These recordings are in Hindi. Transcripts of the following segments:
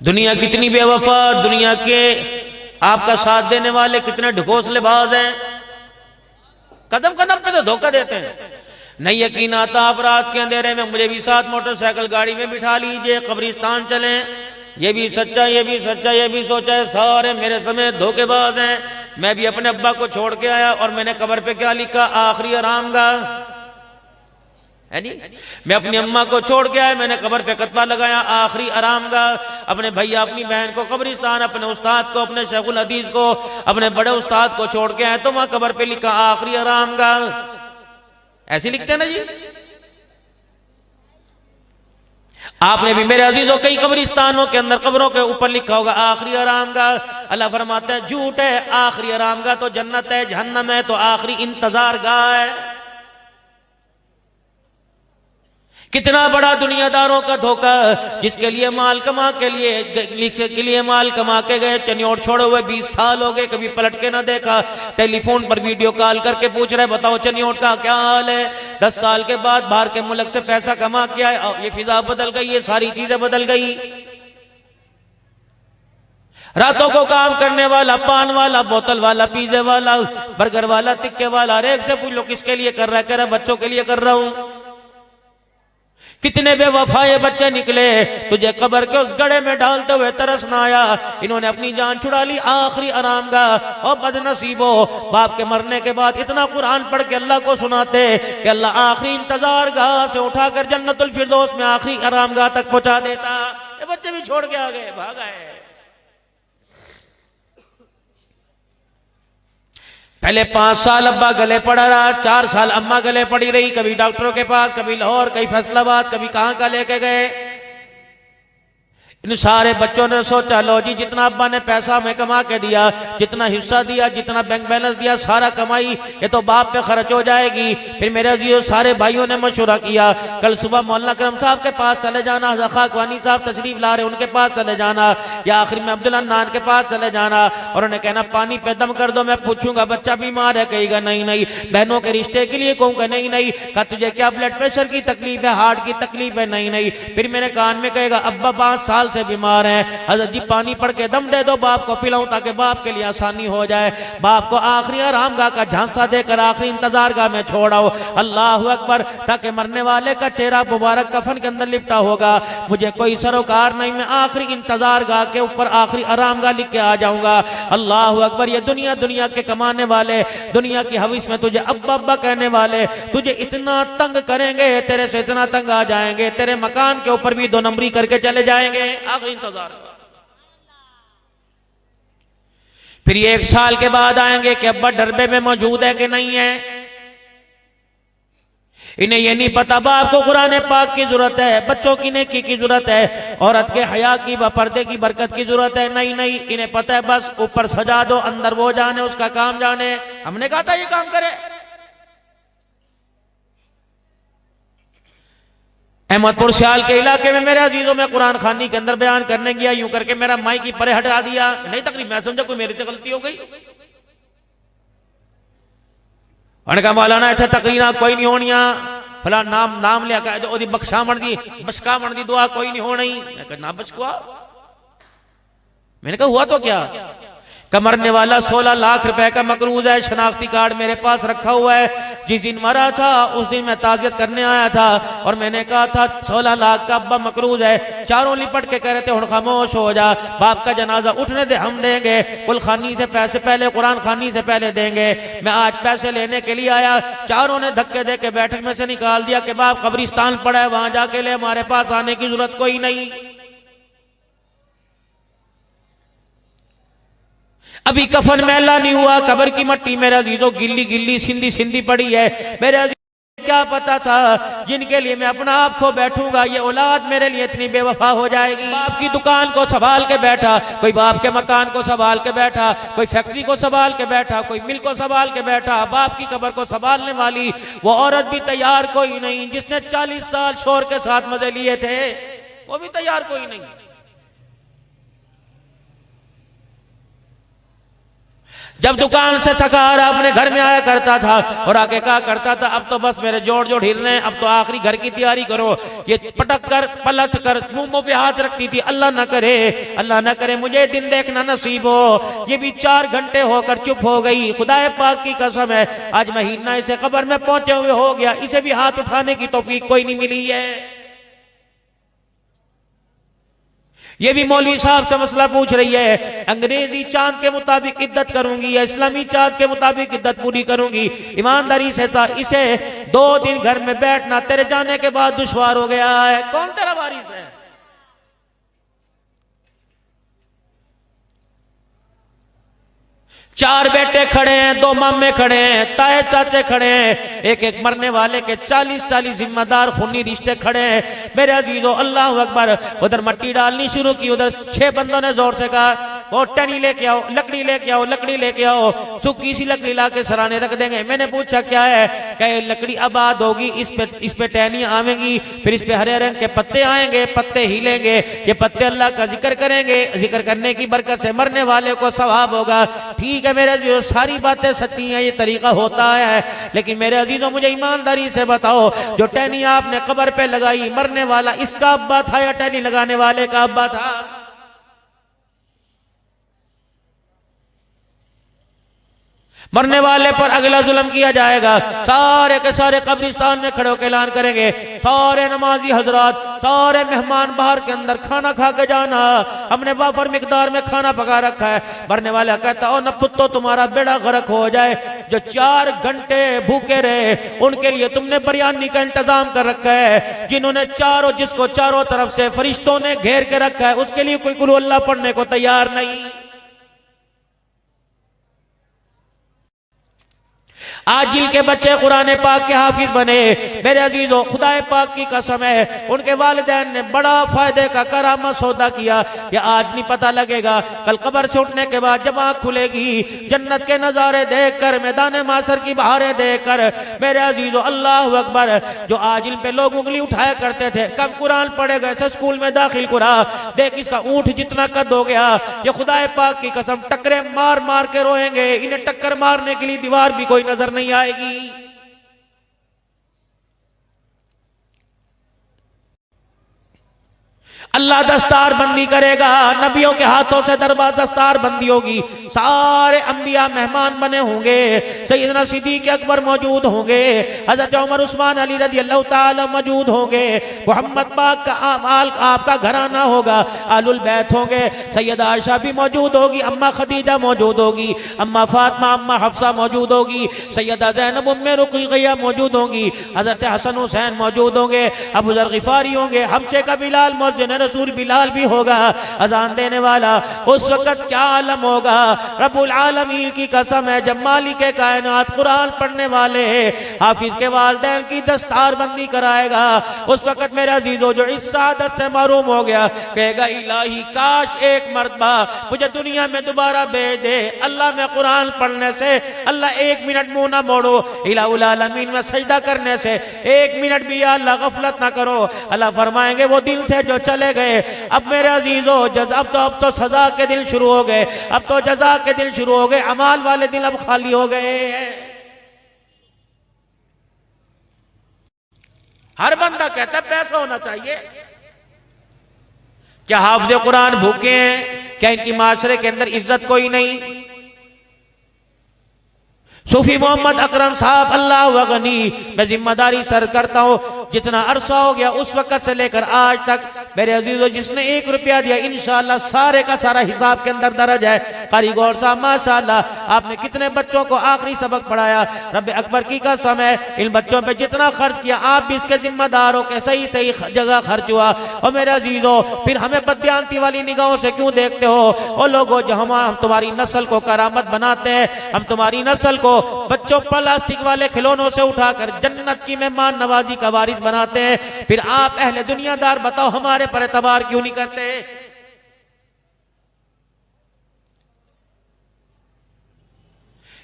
दुनिया कितनी बेवफा, दुनिया के आपका साथ देने वाले कितने ढकोसलेबाज हैं, कदम कदम पे तो धोखा देते हैं। नहीं यकीन आता आप रात के अंधेरे में मुझे भी साथ मोटरसाइकिल गाड़ी में बिठा लीजिए, कब्रिस्तान चलें, ये भी सच्चा, ये भी सच्चा, ये भी सोचा है, सारे मेरे समेत धोखेबाज हैं। मैं भी अपने अब्बा को छोड़ के आया और मैंने कब्र पे क्या लिखा, आखिरी आरामगाह है जी। मैं अपनी अम्मा को छोड़ के आया, मैंने कब्र पे कतबा लगाया, आखिरी आरामगाह। अपने भैया अपनी बहन को कब्रिस्तान, अपने उस्ताद को, अपने शेखुल हदीस को, अपने बड़े उस्ताद को छोड़ के आया तो वहां कब्र पे लिखा आखिरी आरामगाह। ऐसे लिखते हैं ना जी। आपने भी मेरे अजीजों कई कब्रिस्तानों के अंदर कब्रों के ऊपर लिखा होगा आखिरी आरामगाह। अल्लाह फरमाता है झूठ है, आखिरी आरामगाह तो जन्नत है, जहन्नम है तो आखिरी इंतजार गाह है। कितना बड़ा दुनियादारों का धोखा, जिसके लिए माल कमा के लिए माल कमा के गए, चनियोट छोड़े हुए 20 साल हो गए, कभी पलट के ना देखा। टेलीफोन पर वीडियो कॉल करके पूछ रहे बताओ चनियोट का क्या हाल है। 10 साल के बाद बाहर के मुल्क से पैसा कमा के आए, ये फिजा बदल गई, ये सारी चीजें बदल गई। रातों को काम करने वाला, पान वाला, बोतल वाला, पिज्जे वाला, बर्गर वाला, टिक्के वाला, हर एक से पूछ लो किसके लिए कर रहा है, कह रहा बच्चों के लिए कर रहा हूं। कितने बेवफाए बच्चे निकले, तुझे कब्र के उस गड्ढे में डालते हुए तरस ना आया। इन्होंने अपनी जान छुड़ा ली आखिरी आरामगाह। और बदनसीबो, बाप के मरने के बाद इतना कुरान पढ़ के अल्लाह को सुनाते कि अल्लाह आखिरी इंतजार गाह से उठाकर जन्नतुल फिरदौस में आखिरी आरामगाह तक पहुंचा देता। ये बच्चे भी छोड़ के आ गए, भाग आए। पहले 5 साल अब्बा गले पड़ा रहा, 4 साल अम्मा गले पड़ी रही, कभी डॉक्टरों के पास, कभी लाहौर, कभी फैसलाबाद, कभी कहां का लेके गए। इन सारे बच्चों ने सोचा लो जी जितना अब्बा ने पैसा हमें कमा के दिया, जितना हिस्सा दिया, जितना बैंक बैलेंस दिया, सारा कमाई ये तो बाप पे खर्च हो जाएगी। फिर मेरे अजीजों सारे भाइयों ने मशवरा किया, कल सुबह मौलाना करम साहब के पास चले जाना, खाकवानी साहब तशरीफ ला रहे उनके पास चले जाना, या आखिर में अब्दुल अन्नान के पास चले जाना और उन्हें कहना पानी पे दम कर दो, मैं पूछूंगा बच्चा बीमार है, कहेगा नहीं नहीं। बहनों के रिश्ते के लिए कहूंगा नहीं नहीं। कहा तुझे क्या ब्लड प्रेशर की तकलीफ है, हार्ट की तकलीफ है, नहीं नहीं। फिर मेरे कान में कहेगा अब्बा 5 साल से बीमार है, हजरत जी पानी पड़ के दम दे दो, बाप को पिलाऊं ताकि बाप के लिए आसानी हो जाए। बाप को आखिरी आरामगाह का झांसा देकर आखिरी इंतजार गाह में छोड़ाओ। अल्लाह अकबर, ताकि मरने वाले का चेहरा मुबारक कफन के अंदर लिपटा होगा, मुझे कोई सरोकार नहीं, मैं आखिरी इंतजार गाह के ऊपर आखिरी आरामगाह लिख के आ जाऊंगा। अल्लाह अकबर। ये दुनिया के कमाने वाले, दुनिया की हविस में तुझे अब्बा अब्बा कहने वाले तुझे इतना तंग करेंगे, तेरे से इतना तंग आ जाएंगे, तेरे मकान के ऊपर भी 2 नंबरी करके चले जाएंगे। आखिरी इंतजार। फिर 1 साल के बाद आएंगे कि अब्बा डरबे में मौजूद है कि नहीं है। इन्हें ये नहीं पता बाप को कुरान पाक की जरूरत है, बच्चों की नेकी की जरूरत है, औरत के हया की व पर्दे की बरकत की जरूरत है। नहीं नहीं, इन्हें पता है बस ऊपर सजा दो, अंदर वो जाने, उसका काम जाने। हमने कहा था ये काम करे। अहमदपुर सियाल के इलाके में मेरे अजीजों में कुरान खानी के अंदर बयान करने गया, यूं करके मेरा माई की परे हटा दिया। नहीं तकलीफ, मैं समझा कोई मेरे से गलती हो गई। उन्होंने कहा मौलाना इतना तकरीना कोई नहीं होनी, फला नाम लिया कर बख्शामण दी दुआ कोई नहीं होनी। मैं कहा ना बचकुआ। मैंने कहा हुआ तो क्या? मरने वाला 16 लाख रुपए का मकरूज है, शनाख्ती कार्ड मेरे पास रखा हुआ है। जिस दिन मरा था उस दिन मैं ताजियत करने आया था और मैंने कहा था 16 लाख का अब्बा मकरूज है। चारों लिपट के कह रहे थे हुण खामोश हो जा, बाप का जनाजा उठने दे, हम देंगे, कुल खानी से पैसे पहले, कुरान खानी से पहले देंगे। मैं आज पैसे लेने के लिए आया, चारों ने धक्के दे के बैठक में से निकाल दिया कि बाप कब्रिस्तान पड़ा है, वहां जाके ले, हमारे पास आने की जरूरत कोई नहीं। अभी कफन मैला नहीं हुआ, कब्र की मट्टी मेरे अजीजों गिल्ली गिल्ली सिंधी सिंधी पड़ी है। मेरे अजीजों क्या पता था जिनके लिए मैं अपना आप खो बैठूंगा, ये औलाद मेरे लिए इतनी बेवफा हो जाएगी। बाप की दुकान को संभाल के बैठा, कोई बाप के मकान को संभाल के बैठा, कोई फैक्ट्री को संभाल के बैठा, कोई मिल को संभाल के बैठा। बाप की कब्र को संभालने वाली वो औरत भी तैयार कोई नहीं, जिसने 40 साल शोर के साथ मजे लिए थे, वो भी तैयार कोई नहीं। जब दुकान से थका हारा अपने घर में आया करता था और आके कहा करता था अब तो बस मेरे जोड़ जोड़ हिल रहे हैं, अब तो आखिरी घर की तैयारी करो। ये पटक कर पलट कर मुंह पे हाथ रखती थी, अल्लाह ना करे मुझे दिन देखना नसीब हो। ये भी 4 घंटे होकर चुप हो गई। खुदाए पाक की कसम है आज महीना इसे कब्र में पहुंचे हुए हो गया, इसे भी हाथ उठाने की तौफीक कोई नहीं मिली है। ये भी मौलवी साहब से मसला पूछ रही है, अंग्रेजी चांद के मुताबिक इद्दत करूंगी या इस्लामी चांद के मुताबिक इद्दत पूरी करूंगी। ईमानदारी से इसे 2 दिन घर में बैठना तेरे जाने के बाद दुश्वार हो गया है। कौन तेरा वारिस है? चार बेटे खड़े हैं, 2 मामे खड़े हैं, ताए चाचे खड़े हैं, एक एक मरने वाले के 40-40 जिम्मेदार खूनी रिश्ते खड़े हैं। मेरे अजीजों अल्लाह अकबर। उधर मट्टी डालनी शुरू की, उधर 6 बंदों ने जोर से कहा वो टनी लेके आओ, लकड़ी लेके आओ, लकड़ी लेके आओ। सूखी सी लकड़ी लाके सराने रख देंगे। मैंने पूछा क्या है? कहे लकड़ी आबाद होगी, इस पे टहनी आवेंगी, फिर इस पे हरे रंग के पत्ते आएंगे, पत्ते हिलेंगे, ये पत्ते अल्लाह का जिक्र करेंगे, जिक्र करने की बरकत से मरने वाले को सवाब होगा। ठीक है मेरे अजीजों, सारी बातें सच्ची हैं, ये तरीका होता है। लेकिन मेरे अजीजों मुझे ईमानदारी से बताओ, जो टहनी आपने कब्र पे लगाई, मरने वाला इसका अब्बा था या टहनी लगाने वाले का अब्बा था? मरने वाले पर अगला जुल्म किया जाएगा। सारे के सारे कब्रिस्तान में खड़े होकर ऐलान करेंगे, सारे नमाजी हजरात, सारे मेहमान बाहर के अंदर खाना खा के जाना, हमने वाफर मिकदार में खाना पका रखा है। मरने वाला कहता ओ न पुत्तो तुम्हारा बेड़ा गर्क हो जाए, जो 4 घंटे भूखे रहे उनके लिए तुमने बिरयानी का इंतजाम कर रखा है, जिन्होंने जिसको चारों तरफ से फरिश्तों ने घेर के रखा है, उसके लिए कोई कुल अल्लाह पढ़ने को तैयार नहीं। आज जिल के बच्चे कुरान पाक के हाफिज बने, मेरे अजीजों खुदाए पाक की कसम है उनके वालिदैन ने बड़ा फायदे का करामा सौदा किया। ये आज नहीं पता लगेगा, कल कब्र से उठने के बाद जब आँख खुलेगी जन्नत के नजारे देखकर, मैदान मासर की बहारें देखकर, मेरे अजीजों अल्लाह अकबर। जो आज इन पे लोग उंगली उठाया करते थे, कब कुरान पढ़ेगा, ऐसे स्कूल में दाखिल करा, देख इसका ऊँट जितना कद हो गया। ये खुदाए पाक की कसम टक्करे मार मार के रोएंगे, इन्हें टक्कर मारने के लिए दीवार भी कोई नजर नहीं आएगी। अल्लाह दस्तार बंदी करेगा, नबियों के हाथों से दरबार दस्तार बंदी होगी, सारे अंबिया मेहमान बने होंगे, सैयदना सिद्दीक़ अकबर मौजूद होंगे, हजरत उमर उस्मान अली रज़ी अल्लाह ताला मौजूद होंगे, मोहम्मद पाक का आपका घराना होगा, आलुल बैत होंगे, सैयदा आयशा भी मौजूद होगी, अम्मा खदीजा मौजूद होगी, अम्मा फातिमा, अम्मा हफ्सा मौजूद होगी, सैयदा ज़ैनब उम्मे रुक़ैया मौजूद होंगी, हजरत हसन हुसैन मौजूद होंगे, अबू ज़र ग़िफ़ारी होंगे, हमसे का बिलाल मुअज़्ज़िन रसूल बिलाल भी होगा, अजान देने वाला। उस वक्त क्या आलम होगा, रब्बुल आलमीन की कसम है, जब मालिक कायनात कुरान पढ़ने वाले हाफिज के वालिदैन की दस्तार बंदी कराएगा, उस वक्त मेरे अजीजों जो इस सादत से महरूम हो गया कहेगा इलाही काश एक मर्तबा मुझे दुनिया में दोबारा भेज दे। अल्लाह में कुरान पढ़ने से, अल्लाह 1 मिनट मुंह ना मोड़ो, इलाहुल आलमीन में सजदा करने से 1 मिनट भी या अल्लाह गफलत ना करो। अल्लाह फरमाएंगे वो दिल थे जो चले गए, अब मेरे अजीजों अब तो सजा के दिन शुरू हो गए, अब तो जजा के दिन शुरू हो गए, अमाल वाले दिन अब खाली हो गए। हर बंदा कहता है पैसा होना चाहिए। क्या हाफिज कुरान भूखे हैं? क्या इनकी माशरे के अंदर इज्जत कोई नहीं? सूफी मोहम्मद अकरम साहब अल्लाह गनी, मैं जिम्मेदारी सर करता हूं, जितना अरसा हो गया उस वक्त से लेकर आज तक मेरे अजीजों जिसने 1 रुपया दिया इंशाअल्लाह सारे का सारा हिसाब के अंदर दर्ज है। कारी गौर साहब माशाअल्लाह आपने कितने बच्चों को आखिरी सबक पढ़ाया, रब अकबर की कसम है इन बच्चों पे जितना खर्च किया आप भी इसके जिम्मेदार हो के सही सही जगह खर्च हुआ। और मेरे अजीजों फिर हमें बदयांती वाली निगाहों से क्यों देखते हो? ओ लोगों जो हम तुम्हारी नस्ल को करामत बनाते हैं, हम तुम्हारी नस्ल को बच्चों प्लास्टिक वाले खिलौनों से उठाकर जन्नत की मेहमान नवाजी का वारिस बनाते हैं, फिर आप अहले दुनियादार बताओ हमारे पर एतबार क्यों नहीं करते?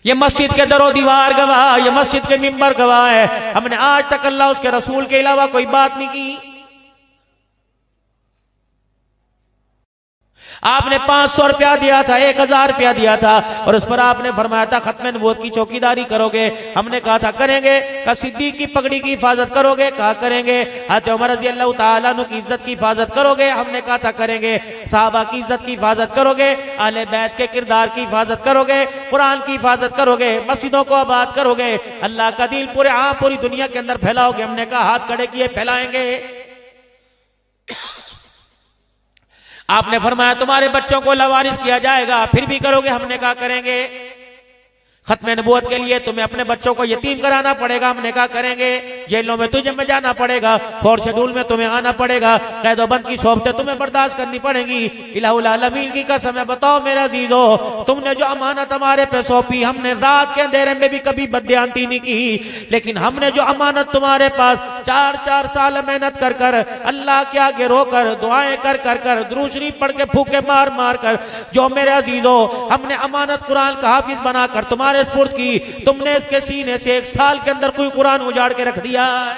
ये मस्जिद के दरो दीवार गवाह, ये मस्जिद के मिंबर गवाह है, हमने आज तक अल्लाह उसके रसूल के अलावा कोई बात नहीं की। आपने 500 रुपया दिया था, 1000 रुपया दिया था, और उस पर आपने फरमाया था खत्म नबूवत की चौकीदारी करोगे। हमने कहा था करेंगे। कहा सिद्दीक की पगड़ी की हिफाजत करोगे? कहा करेंगे। हज़रत उमर रज़ी अल्लाह तआला अन्हु की इज्जत की हिफाजत करोगे? हमने कहा था करेंगे। सहाबा की इज्जत की हिफाजत करोगे? अहले बैत के किरदार की हिफाजत करोगे? कुरान की हिफाजत करोगे? मस्जिदों को आबाद करोगे? अल्लाह का दीन पूरी दुनिया के अंदर फैलाओगे? हमने कहा हाथ खड़े किए फैलाएंगे। आपने फरमाया तुम्हारे बच्चों को लवारिस किया जाएगा, फिर भी करोगे? हमने कहा करेंगे। खत्म नबूवत के लिए तुम्हें अपने बच्चों को यतीम कराना पड़ेगा? हमने कहा करेंगे। जेलों में तुझे में जाना पड़ेगा, फोर शेड्यूल में तुम्हें आना पड़ेगा, कैदोबंद की सोबतें तुम्हें बर्दाश्त करनी पड़ेगी। इलाहुल आलमीन की कसम है, बताओ मेरा अजीजो, तुमने जो अमानत हमारे पे सौंपी, हमने रात के अंधेरे में भी कभी बदयांती नहीं की, लेकिन हमने जो अमानत तुम्हारे पास 4-4 साल मेहनत कर कर, अल्लाह के आगे रोकर, दुआएं कर कर कर, दुरूद शरीफ पढ़ के, फूके मार मार कर, जो मेरे अजीजो हमने अमानत कुरान का हाफिज बनाकर तुम्हारे स्पुर्द की, तुमने इसके सीने से 1 साल के अंदर कोई कुरान उजाड़ के रख दिया है।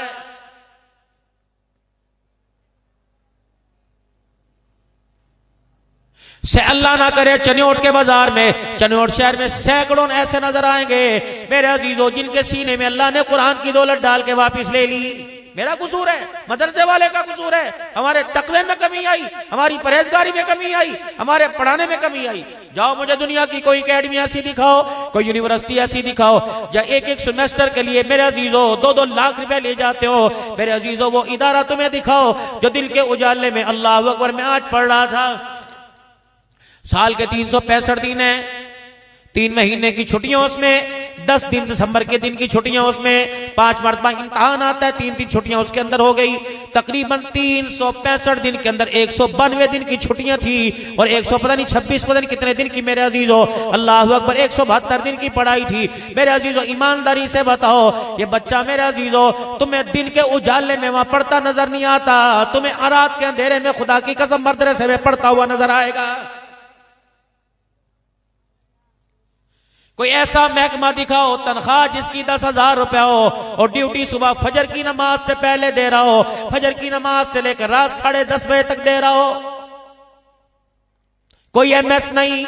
से अल्लाह ना करे चनियोट के बाजार में, चनियोट शहर में सैकड़ों ऐसे नजर आएंगे मेरे अजीजों जिनके सीने में अल्लाह ने कुरान की दौलत डाल के वापस ले ली। मेरा कसूर है, मदरसे वाले का कसूर है, हमारे तकवे में कमी आई, हमारी परहेजगारी में कमी आई, हमारे पढ़ाने में कमी आई। जाओ मुझे दुनिया की कोई एकेडमी ऐसी दिखाओ, कोई यूनिवर्सिटी ऐसी दिखाओ जहाँ एक सेमेस्टर के लिए मेरे अजीजों 2-2 लाख रुपए ले जाते हो। मेरे अजीजों वो इदारा तुम्हें दिखाओ जो दिल के उजाले में, अल्लाह अकबर, मैं आज पढ़ रहा था, साल के 365 दिन है, 3 महीने की छुट्टियां उसमें, 10 दिन दिसंबर के दिन की छुट्टियां उसमें, 5 मरतबा इम्तहान आता है, 3 छुट्टियां उसके अंदर हो गई। तकरीबन 365 दिन के अंदर 192 दिन की छुट्टियां थी और 100 पता नहीं 26 पता नहीं कितने दिन की मेरे अजीजों, अल्लाह अकबर, 172 दिन की पढ़ाई थी। मेरे अजीजों ईमानदारी से बताओ, ये बच्चा मेरे अजीजों तुम्हें दिन के उजाले में वहां पढ़ता नजर नहीं आता, तुम्हें रात के अंधेरे में खुदा की कसम मदरसे में पढ़ता हुआ नजर आएगा। कोई ऐसा महकमा दिखाओ तनख्वाह जिसकी 10,000 रुपया हो और ड्यूटी सुबह फजर की नमाज से पहले दे रहा हो, फजर की नमाज से लेकर रात 10:30 बजे तक दे रहा हो। कोई एमएस नहीं,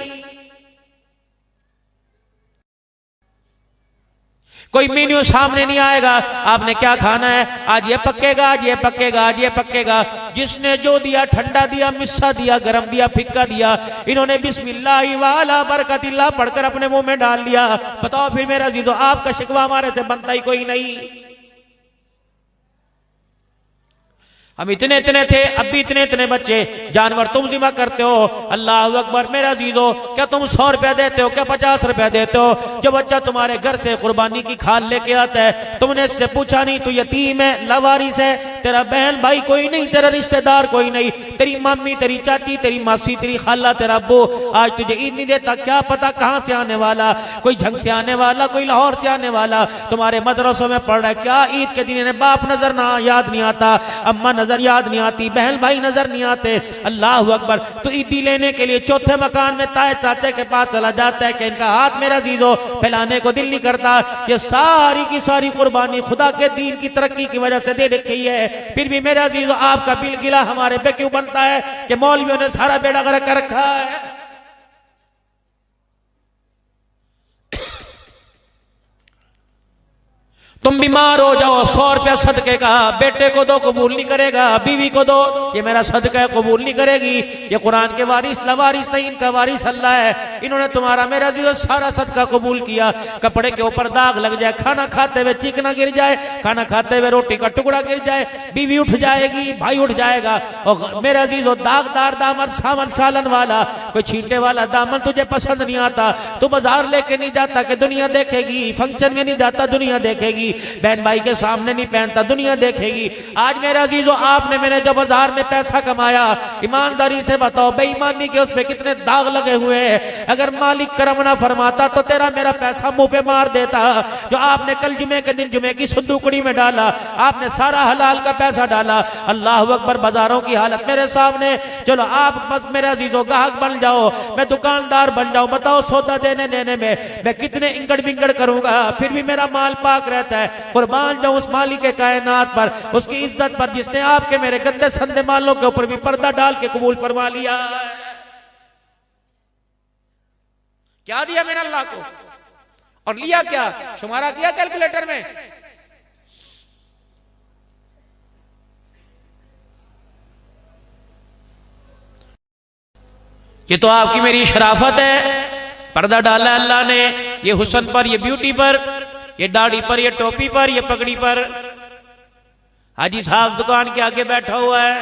कोई मेन्यू सामने नहीं आएगा, आपने क्या खाना है, आज ये पकेगा, आज ये पकेगा, आज ये पकेगा। जिसने जो दिया, ठंडा दिया, मिस्सा दिया, गरम दिया, फिक्का दिया, इन्होंने बिस्मिल्लाह वाला बरकतिल्लाह पढ़कर अपने मुंह में डाल लिया। बताओ फिर मेरा अजीजों, आपका शिकवा हमारे से बनता ही कोई नहीं। हम इतने इतने थे, अब भी इतने इतने बच्चे, जानवर तुम जिम्मा करते हो। अल्लाह अकबर, मेरा अजीजों, क्या तुम 100 रुपया देते हो, क्या 50 रुपया देते हो? जो बच्चा तुम्हारे घर से कुर्बानी की खाल लेके आता है, तुमने इससे पूछा नहीं तू यतीम है, लावारिस है, तेरा बहन भाई कोई नहीं, तेरा रिश्तेदार कोई नहीं, तेरी मम्मी, तेरी चाची, तेरी मासी, तेरी खाला, तेरा अब्बू आज तुझे ईद नहीं देता, क्या पता कहां से आने वाला, कोई झंग से आने वाला, कोई लाहौर से आने वाला तुम्हारे मदरसों में पढ़ रहा है। क्या ईद के दिन इन्हें बाप नजर ना याद नहीं आता, अम्मा नजर याद नहीं आती, बहन भाई नजर नहीं आते? अल्लाह अकबर, तो ईदी लेने के लिए चौथे मकान में ताए चाचे के पास चला जाता है कि इनका हाथ मेरा अजीजों फैलाने को दिल नहीं करता। ये सारी की सारी कुर्बानी खुदा के दीन की तरक्की की वजह से दे रखी है, फिर भी मेरा अजीजों आपका बिल गिला हमारे पे क्यों बनता है कि मौलवियों ने सारा बेड़ा गर्क कर रखा है। तुम बीमार हो जाओ, 100 रुपया सदके का, बेटे को दो कबूल नहीं करेगा, बीवी को दो, ये मेरा सदका है, कबूल नहीं करेगी। ये कुरान के वारिस लवारिस नहीं, इनका वारिस अल्लाह है। इन्होंने तुम्हारा मेरा जीजो सारा सदका कबूल किया। कपड़े के ऊपर दाग लग जाए, खाना खाते हुए चिकना गिर जाए, खाना खाते हुए रोटी का टुकड़ा गिर जाए, बीवी उठ जाएगी, भाई उठ जाएगा, और मेरा जीजो दागदार दामन, सावन सालन वाला, कोई छींटे वाला दामन तुझे पसंद नहीं आता, तू बाजार लेके नहीं जाता कि दुनिया देखेगी, फंक्शन में नहीं जाता दुनिया देखेगी, बहन भाई के सामने नहीं पहनता दुनिया देखेगी। आज मेरे अजीजों, आपने मैंने जो बाजार में पैसा कमाया, ईमानदारी से बताओ, बेईमानी के उस पे कितने दाग लगे हुए हैं। अगर मालिक करम ना फरमाता तो तेरा मेरा पैसा मुंह पे मार देता। जो आपने कल जुमे के दिन जुमे की सुंदूकड़ी में डाला, आपने सारा हलाल का पैसा डाला। अल्लाह अकबर, बाजारों की हालत मेरे सामने। चलो आप बस मेरे अजीजों गाहक बन जाओ, मैं दुकानदार बन जाऊं, बताओ सौदा देने देने में मैं कितने इंगड़ बिंगड़ करूंगा, फिर भी मेरा माल पाक रहता है। कुर्बान जाऊं उस मालिक के कायनात पर, उसकी इज्जत पर, जिसने आपके मेरे गंदे संदे मालों के ऊपर भी पर्दा डाल के कबूल फरमा लिया। क्या दिया मैंने अल्लाह को, और लिया क्या, शुमारा किया कैलकुलेटर में। ये तो आपकी मेरी शराफत है, पर्दा डाला अल्लाह ने, ये हुस्न पर, ये ब्यूटी पर, ये दाढ़ी पर, ये टोपी पर, ये पगड़ी पर। हाजी साहब दुकान के आगे बैठा हुआ है,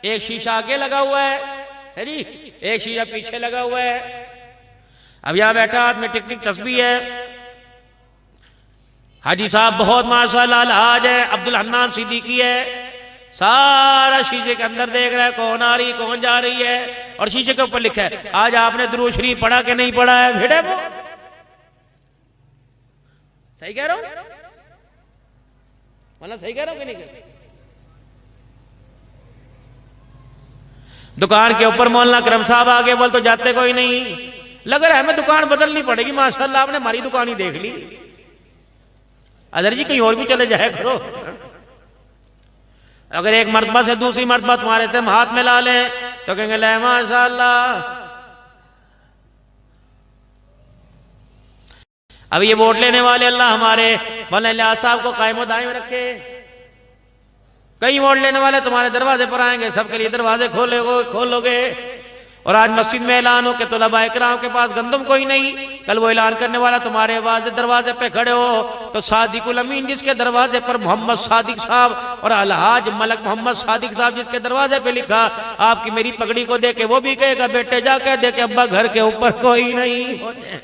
एक शीशा आगे लगा हुआ है जी, एक शीशा पीछे लगा हुआ है। अब यहां बैठा हाथ में टिक टिक तस्बीह है। हाजी साहब बहुत माशाल्लाह अलहाज है, अब्दुल हन्नान सिद्दीकी है, सारा शीशे के अंदर देख रहा है कौन आ रही कौन जा रही है, और शीशे के ऊपर लिखा है आज आपने दुरूद शरीफ पढ़ा कि नहीं पढ़ा है। भिड़े वो सही कह रहा हूं, मतलब सही कह रहा हूं कि नहीं कह रहा? दुकान के ऊपर मौलाना करम साहब आगे बोल तो जाते कोई नहीं, लग रहा है हमें दुकान बदलनी पड़ेगी, माशाल्लाह आपने हमारी दुकान ही देख ली। अदर जी कहीं और भी चले जाए करो। अगर एक मर्तबा से दूसरी मर्तबा तुम्हारे से हम हाथ में ला लें तो कहेंगे ले माशाल्लाह। अब ये वोट लेने वाले अल्लाह हमारे मौलाना साहब को कायम दायम रखे। कई वोट लेने वाले तुम्हारे दरवाजे पर आएंगे, सबके लिए दरवाजे खोलोगे। और आज मस्जिद में ऐलान हो कि तलबा इकराम के पास गंदम कोई नहीं, कल वो ऐलान करने वाला तुम्हारे आवाज दरवाजे पे खड़े हो तो सादिकुल अमीन जिसके दरवाजे पर मोहम्मद सादिक साहब और अलहाज मलक मोहम्मद सादिक साहब जिसके दरवाजे पे लिखा, आपकी मेरी पगड़ी को देखे वो भी कहेगा बेटे जाके देखे अब्बा घर के ऊपर कोई नहीं होते।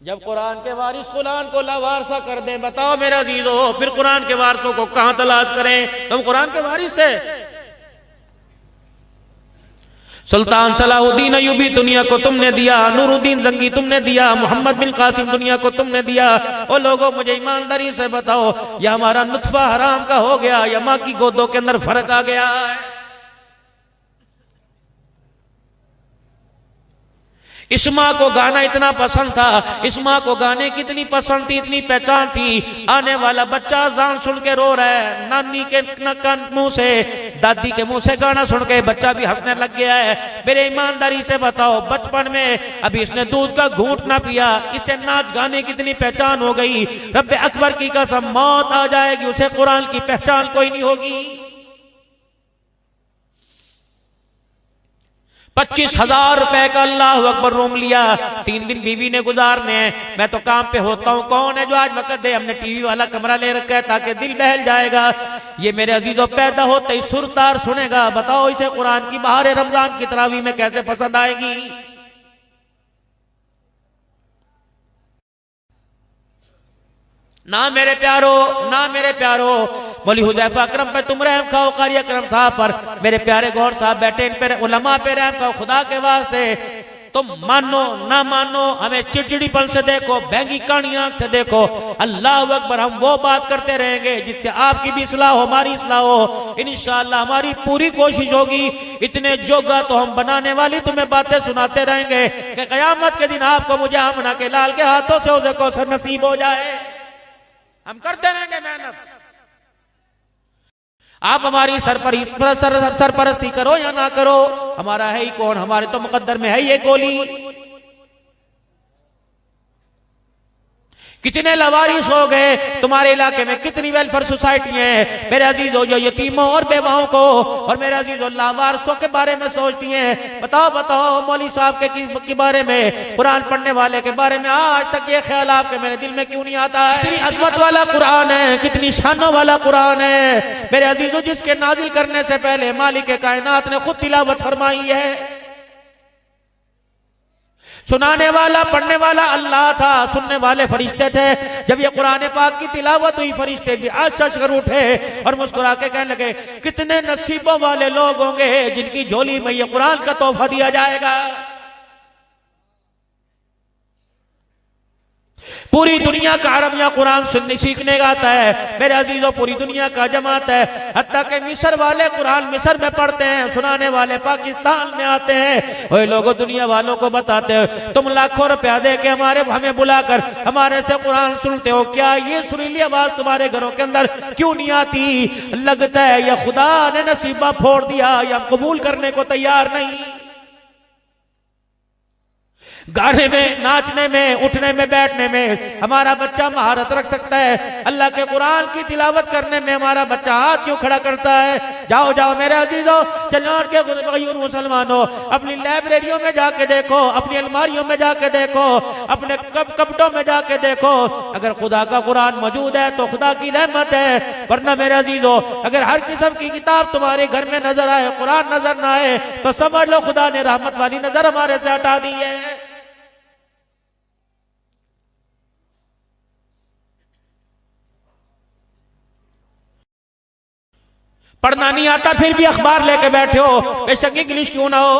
जब कुरान के वारिस कुरान को लावारसा कर दे, बताओ मेरे अजीजों फिर कुरान के वारिसों को कहां तलाश करें? तुम कुरान के वारिस थे। सुल्तान सलाहुद्दीन अयूबी दुनिया को तुमने दिया, नूरुद्दीन जंगी तुमने दिया, मोहम्मद बिन कासिम दुनिया को तुमने दिया। ओ लोगों मुझे ईमानदारी से बताओ, या हमारा नुत्फा हराम का हो गया या माँ की गोदों के अंदर फर्क आ गया है? इस माँ को गाना इतना पसंद था, इस माँ को गाने की इतनी पसंद थी, इतनी पहचान थी, आने वाला बच्चा अज़ान सुन के रो रहा है, नानी के मुंह से दादी के मुंह से गाना सुन के बच्चा भी हंसने लग गया है। मेरे ईमानदारी से बताओ बचपन में अभी इसने दूध का घूंट ना पिया, इसे नाच गाने की इतनी पहचान हो गई, रब्बे अकबर की कसम मौत आ जाएगी उसे कुरान की पहचान कोई नहीं होगी। 25,000 रुपए का अल्लाह अकबर रूम लिया, 3 दिन बीवी ने गुजारने। मैं तो काम पे होता हूँ, कौन है जो आज वक्त दे? हमने टीवी वाला कमरा ले रखा है ताकि दिल बहल जाएगा। ये मेरे अजीजों पैदा होते ही सुरतार सुनेगा, बताओ इसे कुरान की बहार रमजान की तरावी में कैसे पसंद आएगी? ना मेरे प्यारो, ना मेरे प्यारो, बोली हुजैफा अकरम पे तुम रहम खाओ, कारी अकरम साहब पर, मेरे प्यारे गौर साहब बैठे इन पे, उलमा पे रहम खाओ खुदा के वास्ते। तुम मानो ना मानो, हमें चिड़चिड़ीपन से देखो, बैंगी कहानियां से देखो, अल्लाह अकबर, हम वो बात करते रहेंगे जिससे आपकी भी इस्लाह हो, हमारी इस्लाह हो। इंशाअल्लाह हमारी पूरी कोशिश होगी, इतने जोगा तो हम बनाने वाली तुम्हें बातें सुनाते रहेंगे कि कयामत के दिन आपको मुझे हमना के लाल के हाथों से उसे कौसर नसीब हो जाए। हम करते रहेंगे मेहनत। आप हमारी सरपरस्ती करो या ना करो, हमारा है ही कौन, हमारे तो मुकद्दर में है ये गोली। कितने लवारिस हो गए तुम्हारे इलाके में, कितनी वेलफेयर सोसाइटी है मेरे अजीजों जो यतीमों और बेवाओं को और मेरे अजीजों लावारसों के बारे में सोचती हैं। बताओ बताओ मौली साहब के बारे में, कुरान पढ़ने वाले के बारे में आज तक ये ख्याल आपके मेरे दिल में क्यों नहीं आता है? कितनी अजमत वाला कुरान है, कितनी शानों वाला कुरान है मेरे अजीजों, जिसके नाजिल करने से पहले मालिक कायनात ने खुद तिलावत फरमाई है। सुनाने वाला पढ़ने वाला अल्लाह था, सुनने वाले फरिश्ते थे। जब ये कुरान पाक की तिलावत हुई फरिश्ते भी आशीष कर उठे और मुस्कुरा के कहने लगे कितने नसीबों वाले लोग होंगे जिनकी झोली में ये कुरान का तोहफा दिया जाएगा। पूरी दुनिया का अरबिया कुरान सुनने सीखने का आता है मेरे अजीजों, पूरी दुनिया का जमात है। हत्ता के मिस्र वाले कुरान मिस्र में पढ़ते हैं, सुनाने वाले पाकिस्तान में आते हैं। वही लोगों दुनिया वालों को बताते हो तुम लाखों रुपया दे के हमें बुलाकर हमारे से कुरान सुनते हो, क्या ये सुरीली आवाज तुम्हारे घरों के अंदर क्यों नहीं आती? लगता है या खुदा ने नसीबा फोड़ दिया या कबूल करने को तैयार नहीं। गाने में, नाचने में, उठने में, बैठने में हमारा बच्चा महारत रख सकता है। अल्लाह के कुरान की तिलावत करने में हमारा बच्चा हाथ क्यों खड़ा करता है? जाओ जाओ मेरे अजीजों, चलो के मुसलमानों, अपनी लाइब्रेरियों में जाके देखो, अपनी अलमारियों में जाके देखो, अपने कपटों में जाके देखो। अगर खुदा का कुरान मौजूद है तो खुदा की रहमत है, वरना मेरे अजीजों अगर हर किस्म की किताब तुम्हारे घर में नजर आए, कुरान नजर ना आए, तो समझ लो खुदा ने रहमत वाली नजर हमारे से हटा दी है। पढ़ना नहीं आता फिर भी अखबार लेके बैठे हो, बेशक इंग्लिश क्यों ना हो,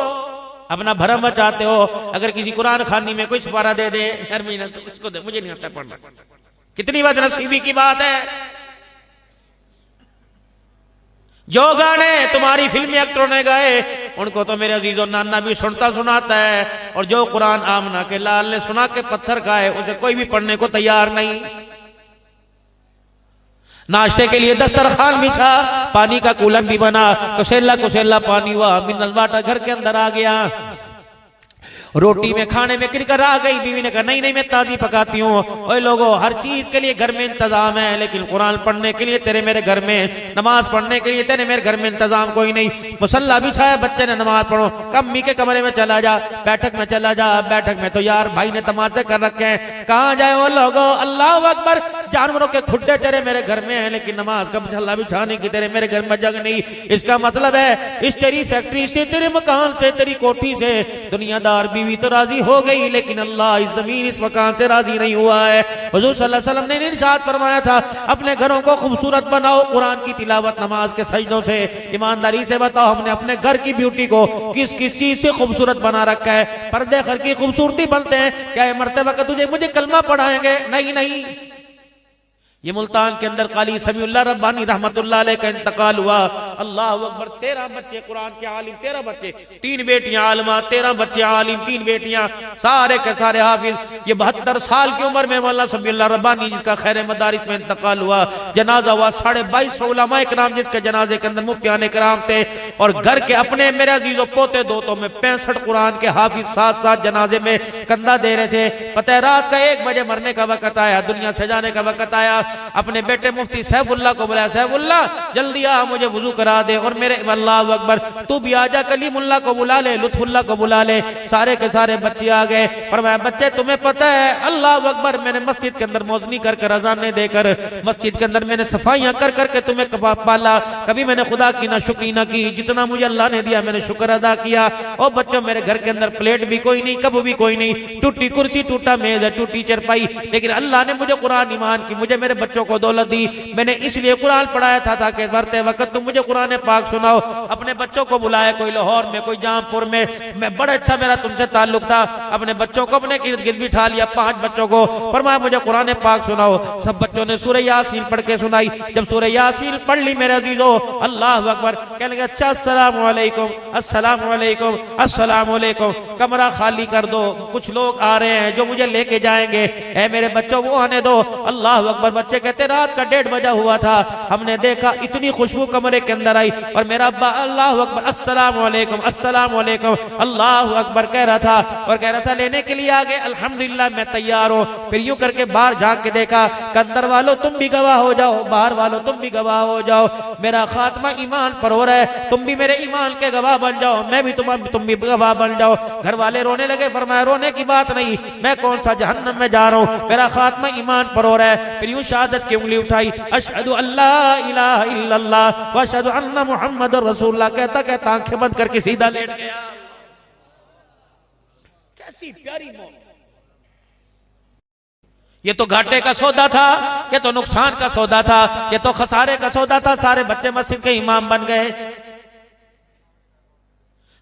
अपना भरम बचाते हो। अगर किसी कुरान खानी में कोई सिपारा दे दे हर महीना तो उसको दे, मुझे नहीं आता पढ़ना। कितनी बदनसीबी की बात है। जो गाने तुम्हारी फिल्मी एक्टरों ने गाए उनको तो मेरे अजीजों नाना भी सुनता सुनाता है, और जो कुरान आमना के लाल ने सुना के पत्थर खाए उसे कोई भी पढ़ने को तैयार नहीं। नाश्ते के लिए दस्तरखान बिछा, पानी का कूलन भी बना, कुसेला कुसेला पानी हुआ, मिनरल वाटर घर के अंदर आ गया। रोटी में खाने में किरकर आ गई, बीवी ने कहा नहीं नहीं मैं ताजी पकाती हूँ। ओए लोगों, हर चीज के लिए घर में इंतजाम है, लेकिन कुरान पढ़ने के लिए तेरे मेरे घर में, नमाज पढ़ने के लिए तेरे मेरे घर में इंतजाम कोई नहीं। मुसल्ला बिछाया, बच्चे ने नमाज पढ़ो, कम्मी के कमरे में चला जा, बैठक में चला जा, बैठक में तो यार भाई ने तमाशे कर रखे हैं, कहाँ जाए वो लोगों, अल्लाह अकबर, जानवरों के खुड्डे तेरे मेरे घर में है, लेकिन नमाज का मुसल्ला बिछाने की तेरे मेरे घर में जगह नहीं। इसका मतलब है इस तेरी फैक्ट्री से, तेरे मकान से, तेरी कोठी से दुनियादार बीवी तो राजी हो गई, लेकिन अल्लाह इस जमीन इस मकान से राजी नहीं हुआ है। हुजूर सल्लल्लाहु अलैहि वसल्लम ने इरशाद फरमाया था, अपने घरों को खूबसूरत बनाओ कुरान की तिलावत नमाज के सजदों से। ईमानदारी से बताओ, हमने अपने घर की ब्यूटी को किस किस चीज से खूबसूरत बना रखा है? पर्दे घर की खूबसूरती बनते हैं क्या? ये मरते वक्त तुझे मुझे कलमा पढ़ाएंगे? नहीं नहीं। ये मुल्तान के अंदर काली समीउल्लाह रब्बानी रहमतुल्लाह अलैह का इंतकाल हुआ। अल्लाह अकबर, 13 बच्चे कुरान के आलिम, 13 बच्चे, 3 बेटियां आलिमा, 13 बच्चे आलिम, 3 बेटियां, सारे के सारे हाफिज। ये 72 साल की उम्र में मौलाना समीउल्लाह रब्बानी जिसका खैर मदारिस में इंतकाल हुआ, जनाजा हुआ 2250 उलमा इकराम जिसके जनाजे के अंदर मुफ्तियान इकराम थे, और घर के अपने मेरे अजीजों पोते दोतों में 65 कुरान के हाफिज साथ साथ जनाजे में कंधा दे रहे थे। पता है रात का 1 बजे मरने का वक्त आया, दुनिया से जाने का वक्त आया। अपने बेटे मुफ्ती सैफुल्लाह को बुलाया, सैफुल्लाह जल्दी आ, मुझे वुजू करा दे, और मेरे अल्लाह अकबर तू भी आजा, कलीमुल्लाह को बुला ले, लुत्फुल्लाह को बुला ले। सारे के सारे बच्चे आ गए। फरमाया बच्चे तुम्हें पता है अल्लाह अकबर, मैंने मस्जिद के अंदर मौजनी कर कर अज़ानें देकर, मस्जिद के अंदर मैंने सफाइयां कर करके तुम्हें पाला, कभी मैंने खुदा की ना शुक्री ना की, जितना मुझे अल्लाह ने दिया मैंने शुक्र अदा किया। और बच्चों मेरे घर के अंदर प्लेट भी कोई नहीं, कब भी कोई नहीं, टूटी कुर्सी, टूटा मेज है, टूटी चरपाई, लेकिन अल्लाह ने मुझे कुरान ईमान की, मुझे मेरे बच्चों को दौलत दी। मैंने इसलिए कुरान पढ़ाया था ताकि मरते वक्त तुम मुझे कुरान पाक सुनाओ। अपने बच्चों को बुलाया, कोई लाहौर में, कोई जामपुर में, मैं बड़ा अच्छा मेरा तुमसे ताल्लुक था। अपने बच्चों को अपने इर्द गिर्द बिठा लिया, 5 बच्चों को, फरमाया मुझे कुरान पाक सुनाओ। सब बच्चों ने सूरह यासीन पढ़ के सुनाई। जब सूरह यासीन पढ़ ली मेरे अजीजों, अल्लाह अकबर, कहने लगे अच्छा अस्सलाम वालेकुम, अस्सलाम वालेकुम, अस्सलाम वालेकुम, कमरा खाली कर दो, कुछ लोग आ रहे हैं जो मुझे लेके जाएंगे, ऐ मेरे बच्चों वो आने दो। अल्लाह अकबर। बच्चे कहते रात का 1:30 बजा हुआ था, हमने देखा इतनी खुशबू कमरे के अंदर आई, और मेरा अब्बा अल्लाह अकबर अस्सलाम वालेकुम, अस्सलाम वालेकुम, अल्लाह अकबर कह रहा था, और कह रहा था लेने के लिए आ गए, अल्हम्दुलिल्लाह मैं तैयार हूँ। फिर यूं करके बाहर झांक के देखा, अंदर वालों तुम भी गवाह हो जाओ, बाहर वालों तुम भी गवाह हो जाओ, मेरा खात्मा ईमान पर हो रहा है, तुम भी मेरे ईमान के गवाह बन जाओ, मैं भी तुम भी गवाह बन जाओ। घर वाले रोने लगे। फरमाया रोने की बात नहीं, मैं कौन सा जहन्नम में जा रहा हूँ, मेरा खात्मा ईमान पर हो रहा है। फिर यूं शहादत की उंगली उठाई, अशहदु अल्ला इलाहा इल्लल्लाह व अशहदु अन्ना मुहम्मदुर रसूलुल्लाह, कहता कहता आंखें बंद करके सीधा लेट गया। कैसी प्यारी मौत। ये तो घाटे का सौदा था, ये तो नुकसान का सौदा था, ये तो खसारे का सौदा था। सारे बच्चे मस्जिद के इमाम बन गए।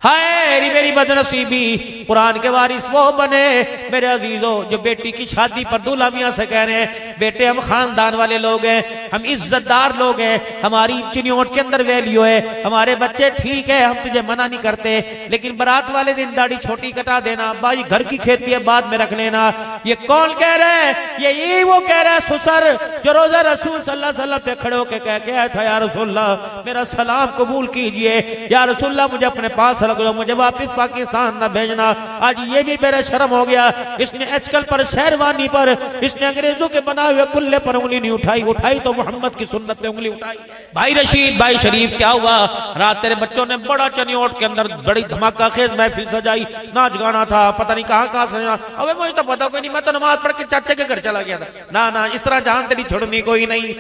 हाय मेरी बदनसीबी, कुरान के वारिस वो बने मेरे अजीजों जो बेटी की शादी पर दूल्हा मियां से कह रहे हैं बेटे हम खानदान वाले लोग हैं, हम इज्जतदार लोग हैं, हमारी चिन्योट के अंदर वैल्यू है, हमारे बच्चे ठीक है, हम तुझे मना नहीं करते, लेकिन बारात वाले दिन दाढ़ी छोटी कटा देना, भाई घर की खेती है बाद में रख लेना। ये कौन कह रहा है? ये वो कह रहा है सुसर जो रोजा रसूल सल्लल्लाहु अलैहि वसल्लम पे खड़े होकर कह आया था या रसूलल्लाह मेरा सलाम कबूल कीजिए, या रसूलल्लाह मुझे अपने पास रख लो, मुझे वापस पाकिस्तान न भेजना। आज ये भी मेरा शर्म हो गया, इसने आजकल पर शेरवानी पर इसने अंग्रेजों के बनाए हुए कुल्ले पर उंगली नहीं उठाई, उठाई तो मोहम्मद की सुन्नत पे उंगली उठाई। भाई रशीद भाई शरीफ क्या हुआ, रात तेरे बच्चों ने बड़ा चनियोट के अंदर बड़ी धमाका खेज महफिल सजाई, नाच गाना था, पता नहीं कहां कहां से। अबे मुझे तो पता कोई नहीं, मैं तो नमाज पढ़ के चाचे के घर चला गया था। ना ना, इस तरह जान तेरी छोड़नी कोई नहीं।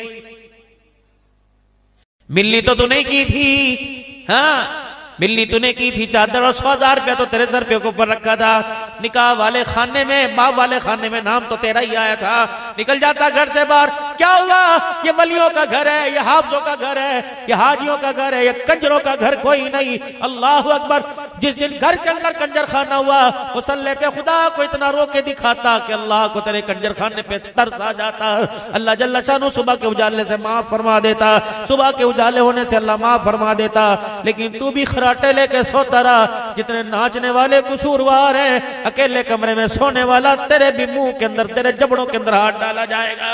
मिलनी तो तूने की थी, हाँ मिलनी तूने की थी, चादर और 100,000 रुपया तो तेरे सर पे ऊपर रखा था। निकाह वाले खाने में, बाप वाले खाने में नाम तो तेरा ही आया था। निकल जाता घर से बाहर, क्या हुआ, ये वलियों का घर है, ये हाफिजों का घर है, ये हाजियों का घर है, ये कंजरों का घर कोई नहीं। अल्लाह अकबर। जिस दिन घर के अंदर कंजर खाना हुआ, मुसल्ले पे खुदा को इतना रो के दिखाता कि अल्लाह को तेरे कंजर खाने पे तरस आ जाता। अल्लाह जल्ला शानू सुबह के उजाले से माफ फरमा देता, सुबह के उजाले होने से अल्लाह माफ फरमा देता। लेकिन तू भी खराटे लेके सोता रहा। जितने नाचने वाले कसूरवार हैं, अकेले कमरे में सोने वाला, तेरे भी मुंह के अंदर, तेरे जबड़ों के अंदर हाथ डाला जाएगा।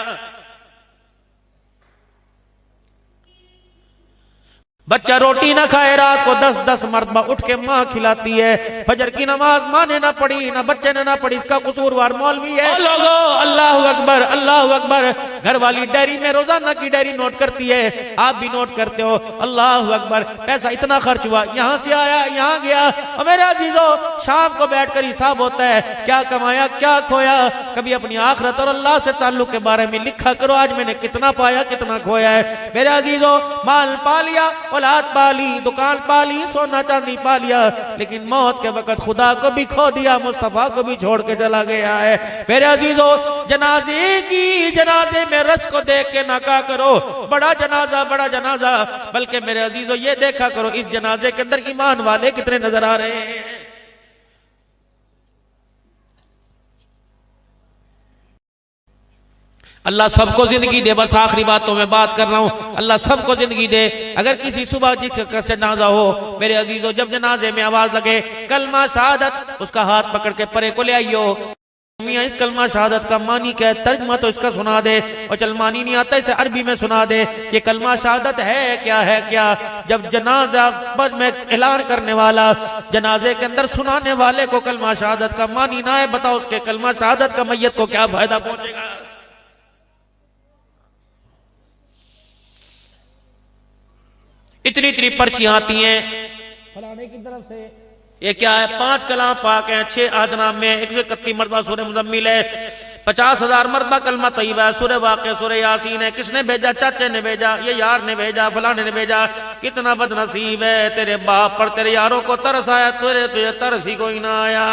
बच्चा रोटी ना खाए, रात को 10-10 मरतबा उठ के माँ खिलाती है। फजर की नमाज माँ ने ना पढ़ी, ना बच्चे ने ना पढ़ी, इसका कसूरवार मौलवी है। लोगो अल्लाह अकबर, अल्लाह अकबर। घर वाली डायरी में रोजाना की डायरी नोट करती है, आप भी नोट करते हो। अल्लाह अकबर। पैसा इतना खर्च हुआ, यहाँ से आया यहाँ गया। और मेरे अजीजों, शाम को बैठकर हिसाब होता है, क्या कमाया क्या खोया। कभी अपनी आखिरत और अल्लाह से ताल्लुक के बारे में लिखा करो, आज मैंने कितना पाया कितना खोया है। मेरे अजीजों, माल पा लिया, औलाद पाली, दुकान पाली, सोना चांदी पा लिया, लेकिन मौत के वक्त खुदा को भी खो दिया, मुस्तफा को भी छोड़ के चला गया है। मेरे अजीजों, जनाजे में रस को देख के ना कहा करो बड़ा जनाजा, बल्कि मेरे अजीजों ये देखा करो इस जनाजे के अंदर ईमान वाले कितने नजर आ रहे हैं। अल्लाह सबको जिंदगी दे, बस आखिरी बातों में बात कर रहा हूं। अल्लाह सबको जिंदगी दे। अगर किसी सुबह जिस जनाजा हो, मेरे अजीजों, जब जनाजे में आवाज लगे कलमा शहादत, उसका हाथ पकड़ के परे को ले आइयो। मियां इस कलमा शहादत का मानी क्या है, तर्जमा तो इसका सुना दे, और चल मानी नहीं आता इसे अरबी में सुना दे। ये कलमा शहादत है क्या, है क्या। जब जनाजा में ऐलान करने वाला जनाजे के अंदर सुनाने वाले को कलमा शहादत का मानी ना है, बताओ उसके कलमा शहादत का मैयत को क्या फायदा पहुंचेगा। इतनी इतनी पर्चियां आती हैं फलाने की तरफ से, ये क्या है, 5 कलाम पाक हैं, 6 आदनाम में, 131 मरतबा सूरह मुज़म्मिल है, 50,000 मरतबा कलमा तैयबा है, सूरह वाक़िया, सूरह यासीन है। किसने भेजा, चाचे ने भेजा, ये यार ने भेजा, फलाने ने भेजा। कितना बदनसीब है, तेरे बाप पर तेरे यारों को तरस आया, तुझे तरस ही कोई ना आया।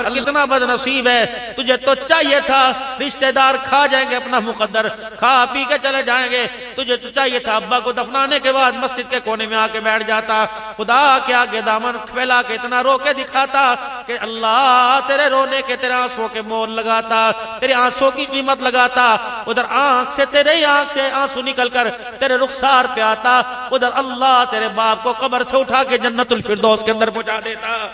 कितना बदनसीब है, तुझे तो चाहिए था रिश्तेदार खा जाएंगे अपना मुकद्दर, खा पी के चले जाएंगे। तुझे तो चाहिए था अब्बा को दफनाने के बाद मस्जिद के कोने में आके बैठ जाता, खुदा के आगे दामन फैला के इतना रो के दिखाता कि अल्लाह तेरे रोने के, तेरे आंसुओं के मोल लगाता, तेरे आंसुओं की कीमत लगाता। उधर आंख से, तेरे आंख से आंसू निकलकर तेरे रुखसार पे आता, उधर अल्लाह तेरे बाप को कब्र से उठा के जन्नतुल फिरदौस के अंदर पहुंचा देता।